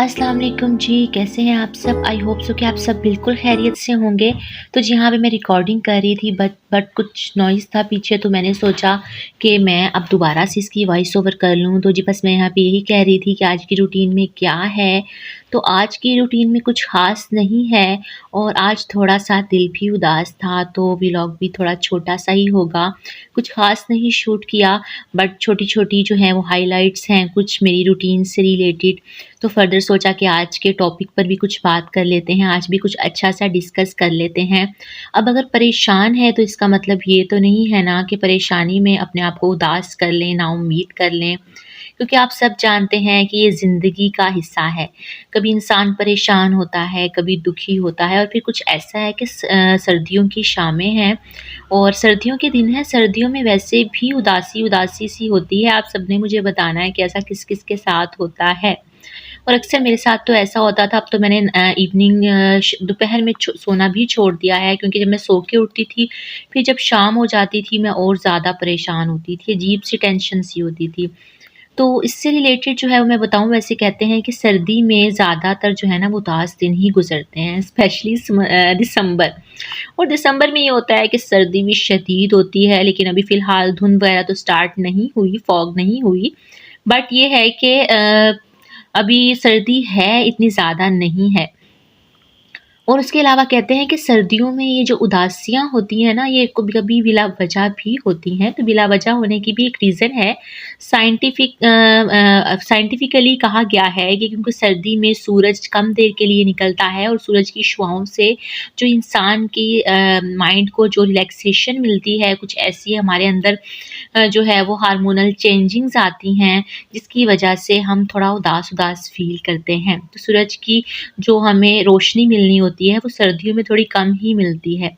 अस्सलाम वालेकुम जी, कैसे हैं आप सब? आई होप सो कि आप सब बिल्कुल खैरियत से होंगे। तो जी हाँ, अभी मैं रिकॉर्डिंग कर रही थी बट कुछ नॉइज़ था पीछे तो मैंने सोचा कि मैं अब दोबारा से इसकी वॉइस ओवर कर लूँ। तो जी बस मैं यहाँ पे यही कह रही थी कि आज की रूटीन में क्या है? तो आज की रूटीन में कुछ ख़ास नहीं है और आज थोड़ा-सा दिल भी उदास था तो व्लॉग भी थोड़ा छोटा-सा ही होगा। कुछ ख़ास नहीं शूट किया बट छोटी-छोटी जो हैं वो हाइलाइट्स हैं कुछ मेरी रूटीन से रिलेटेड। तो फर्दर सोचा कि आज के टॉपिक पर भी कुछ बात कर लेते हैं, आज भी कुछ अच्छा-सा डिस्कस कर लेते हैं। अब अगर परेशान हैं तो इसका मतलब ये तो नहीं है ना कि परेशानी में अपने आप को उदास कर लें, नाउम्मीद कर लें, क्योंकि आप सब जानते हैं कि ये ज़िंदगी का हिस्सा है। कभी इंसान परेशान होता है, कभी दुखी होता है और फिर कुछ ऐसा है कि सर्दियों की शामें हैं और सर्दियों के दिन हैं, सर्दियों में वैसे भी उदासी-उदासी सी होती है। आप सबने मुझे बताना है कि ऐसा किस-किस के साथ होता है। और अक्सर मेरे साथ तो ऐसा होता था, अब तो मैंने इवनिंग दोपहर में सोना भी छोड़ दिया है क्योंकि जब मैं सो के उठती थी, फिर जब शाम हो जाती थी, मैं और ज़्यादा परेशान होती थी, अजीब-सी टेंशन सी होती थी। तो इससे रिलेटेड जो है वो मैं बताऊँ वैसे कहते हैं कि सर्दी में ज़्यादातर जो है ना वो उदास दिन ही गुज़रते हैं, स्पेशली दिसंबर। और दिसंबर में ये होता है कि सर्दी भी शदीद होती है, लेकिन अभी फ़िलहाल धुंध वगैरह तो स्टार्ट नहीं हुई, फॉग नहीं हुई। बट ये है कि अभी सर्दी है, इतनी ज़्यादा नहीं है। और उसके अलावा कहते हैं कि सर्दियों में ये जो उदासियाँ होती हैं ना, ये कभी-कभी बिला वजह भी होती हैं, तो बिला वजह होने की भी एक रीज़न है। साइंटिफिकली कहा गया है कि क्योंकि सर्दी में सूरज कम देर के लिए निकलता है और सूरज की शुआओं से जो इंसान की माइंड को जो रिलैक्सेशन मिलती है, कुछ ऐसी हमारे अंदर जो है वो हार्मोनल चेंजिंग्स आती हैं, जिसकी वजह से हम थोड़ा उदास-उदास फ़ील करते हैं। तो सूरज की जो हमें रोशनी मिलनी होती है, वो सर्दियों में थोड़ी कम ही मिलती है।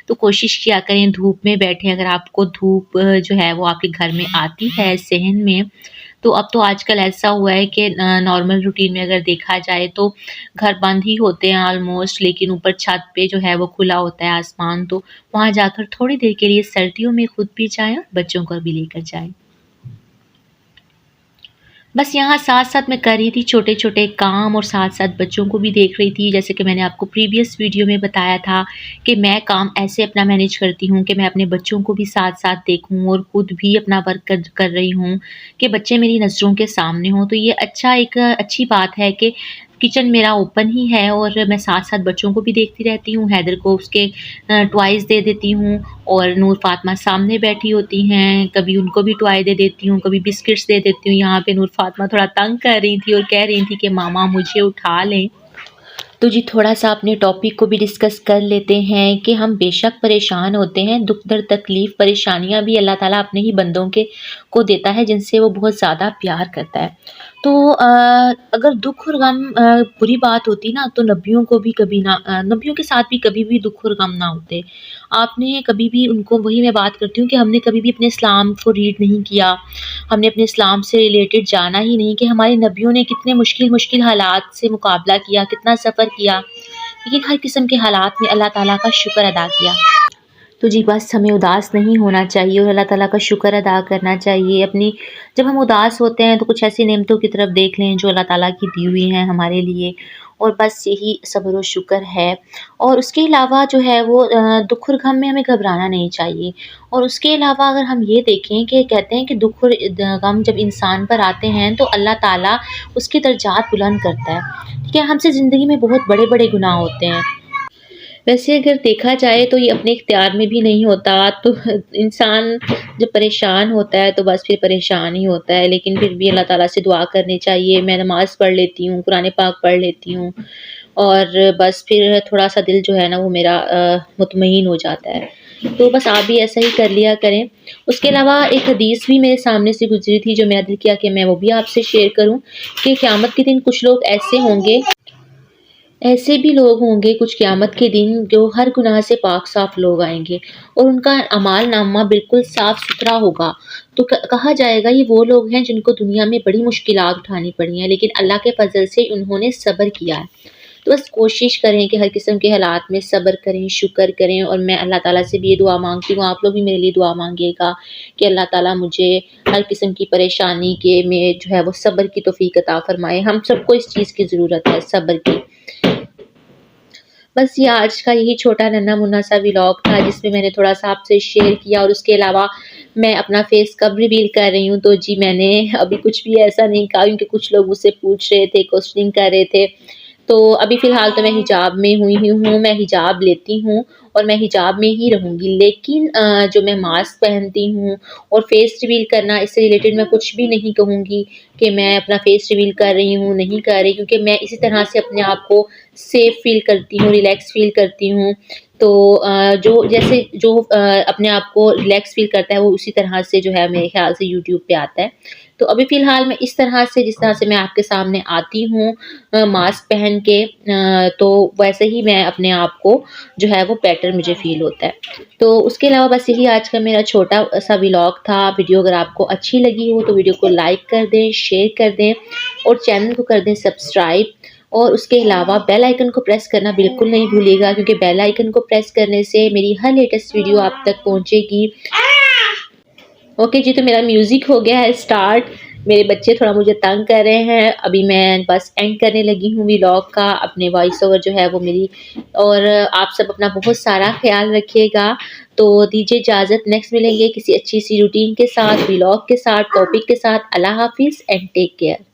तो कोशिश किया करें धूप में बैठें, अगर आपको धूप जो है वो आपके घर में आती है सहन में, तो अब तो आजकल ऐसा हुआ है कि नॉर्मल रूटीन में अगर देखा जाए तो घर बंद ही होते हैं ऑलमोस्ट, लेकिन ऊपर छत पे जो है वो खुला होता है आसमान, तो वहाँ जाकर थोड़ी देर के लिए सर्दियों में खुद भी जाएँ और बच्चों को भी लेकर जाएँ। बस यहाँ साथ-साथ मैं कर रही थी छोटे-छोटे काम और साथ-साथ बच्चों को भी देख रही थी। जैसे कि मैंने आपको प्रीवियस वीडियो में बताया था कि मैं काम ऐसे अपना मैनेज करती हूँ कि मैं अपने बच्चों को भी साथ-साथ देखूँ और खुद भी अपना वर्क कर रही हूँ कि बच्चे मेरी नज़रों के सामने हों। तो ये एक अच्छी बात है कि किचन मेरा ओपन ही है और मैं साथ-साथ बच्चों को भी देखती रहती हूँ। हैदर को उसके टॉयज़ दे देती हूँ और नूर फ़ातिमा सामने बैठी होती हैं, कभी उनको भी टॉय दे देती हूँ, कभी बिस्किट्स दे देती हूँ। यहाँ पे नूर फ़ातिमा थोड़ा तंग कर रही थी और कह रही थी कि मामा मुझे उठा लें। तो जी थोड़ा-सा अपने टॉपिक को भी डिस्कस कर लेते हैं कि हम बेशक परेशान होते हैं, दुःख दर्द तकलीफ़ परेशानियाँ भी अल्लाह ताला अपने ही बंदों को देता है जिनसे वो बहुत ज़्यादा प्यार करता है। तो अगर दुःख और गम बुरी बात होती ना तो नबियों के साथ भी कभी भी दुःख और गम ना होते। आपने कभी भी उनको वही मैं बात करती हूँ कि हमने कभी भी अपने इस्लाम को रीड नहीं किया, हमने अपने इस्लाम से रिलेटेड जाना ही नहीं कि हमारे नबियों ने कितने मुश्किल-मुश्किल हालात से मुकाबला किया, कितना सफ़र किया, लेकिन हर किस्म के हालात में अल्लाह ताला का शुक्र अदा किया। तो जी बस हमें उदास नहीं होना चाहिए और अल्लाह ताला का शुक्र अदा करना चाहिए। जब हम उदास होते हैं तो कुछ ऐसी नेमतों की तरफ देख लें जो अल्लाह ताला की दी हुई हैं हमारे लिए और बस यही सब्र और शुक्र है। और उसके अलावा जो है वो दुःख और गम में हमें घबराना नहीं चाहिए। और उसके अलावा अगर हम ये देखें कि कहते हैं कि दुःख और गम जब इंसान पर आते हैं तो अल्लाह ताला उसके दर्जात बुलंद करता है। ठीक है? हमसे ज़िंदगी में बहुत बड़े-बड़े गुनाह होते हैं। वैसे अगर देखा जाए तो ये अपने इख्तियार में भी नहीं होता, तो इंसान जब परेशान होता है तो बस फिर परेशान ही होता है, लेकिन फिर भी अल्लाह ताला से दुआ करनी चाहिए। मैं नमाज़ पढ़ लेती हूँ, कुरान पाक पढ़ लेती हूँ और बस फिर थोड़ा-सा दिल जो है ना वो मेरा मुतमईन हो जाता है। तो बस आप भी ऐसा ही कर लिया करें। उसके अलावा एक हदीस भी मेरे सामने से गुज़री थी जो मेरा दिल किया कि मैं वो भी आपसे शेयर करूँ कि क़यामत के दिन कुछ लोग ऐसे भी लोग होंगे कुछ क़यामत के दिन जो हर गुनाह से पाक-साफ़ लोग आएँगे और उनका अमाल-नामा बिल्कुल साफ़-सुथरा होगा। तो कहा जाएगा ये वो लोग हैं जिनको दुनिया में बड़ी मुश्किलात उठानी पड़ी हैं, लेकिन अल्लाह के फ़ज़ल से उन्होंने सब्र किया है। तो बस कोशिश करें कि हर किस्म के हालात में सब्र करें, शुक्र करें और मैं अल्लाह ताला से भी ये दुआ माँगती हूँ, आप लोग भी मेरे लिए दुआ माँगिएगा कि अल्लाह ताला मुझे हर किस्म की परेशानी के में जो है वो सब्र की तौफ़ीक अता फ़रमाए। हम सबको इस चीज़ की ज़रूरत है, सब्र की। बस ये आज का यही छोटा नन्हा-मुन्ना सा व्लॉग था जिसमें मैंने थोड़ा-सा आपसे शेयर किया और उसके अलावा मैं अपना फेस कब रिवील कर रही हूँ, तो जी मैंने अभी कुछ भी ऐसा नहीं कहा क्योंकि कुछ लोग मुझसे पूछ रहे थे, क्वेश्चनिंग कर रहे थे। तो अभी फ़िलहाल तो मैं हिजाब में हुई ही हूँ, मैं हिजाब लेती हूँ और मैं हिजाब में ही रहूँगी। लेकिन जो मैं मास्क पहनती हूँ और फेस रिवील करना, इससे रिलेटेड मैं कुछ भी नहीं कहूँगी कि मैं अपना फेस रिवील कर रही हूँ, नहीं कर रही, क्योंकि मैं इसी तरह से अपने आप को सेफ फ़ील करती हूँ, रिलैक्स फ़ील करती हूँ। तो जो जैसे जो अपने आप को रिलैक्स फ़ील करता है, वो उसी तरह से जो है मेरे ख़्याल से यूट्यूब पे आता है। तो अभी फ़िलहाल मैं इस तरह से, जिस तरह से मैं आपके सामने आती हूँ मास्क पहन के, तो वैसे ही मैं अपने आप को जो है वो बेटर मुझे फ़ील होता है। तो उसके अलावा बस यही आज का मेरा छोटा-सा व्लॉग था। वीडियो अगर आपको अच्छी लगी हो तो वीडियो को लाइक कर दें, शेयर कर दें और चैनल को कर दें सब्सक्राइब, और उसके अलावा बेल आइकन को प्रेस करना बिल्कुल नहीं भूलिएगा, क्योंकि बेल आइकन को प्रेस करने से मेरी हर लेटेस्ट वीडियो आप तक पहुँचेगी। ओके जी, तो मेरा म्यूज़िक हो गया है स्टार्ट। मेरे बच्चे थोड़ा मुझे तंग कर रहे हैं। अभी मैं बस एंड करने लगी हूँ व्लॉग का। अपने वॉइस ओवर जो है वो मेरी, और आप सब अपना बहुत सारा ख़्याल रखिएगा। तो दीजिए इजाज़त, नेक्स्ट मिलेंगे किसी अच्छी सी रूटीन के साथ, व्लॉग के साथ, टॉपिक के साथ। अल्लाह हाफ़िज़ एंड टेक केयर।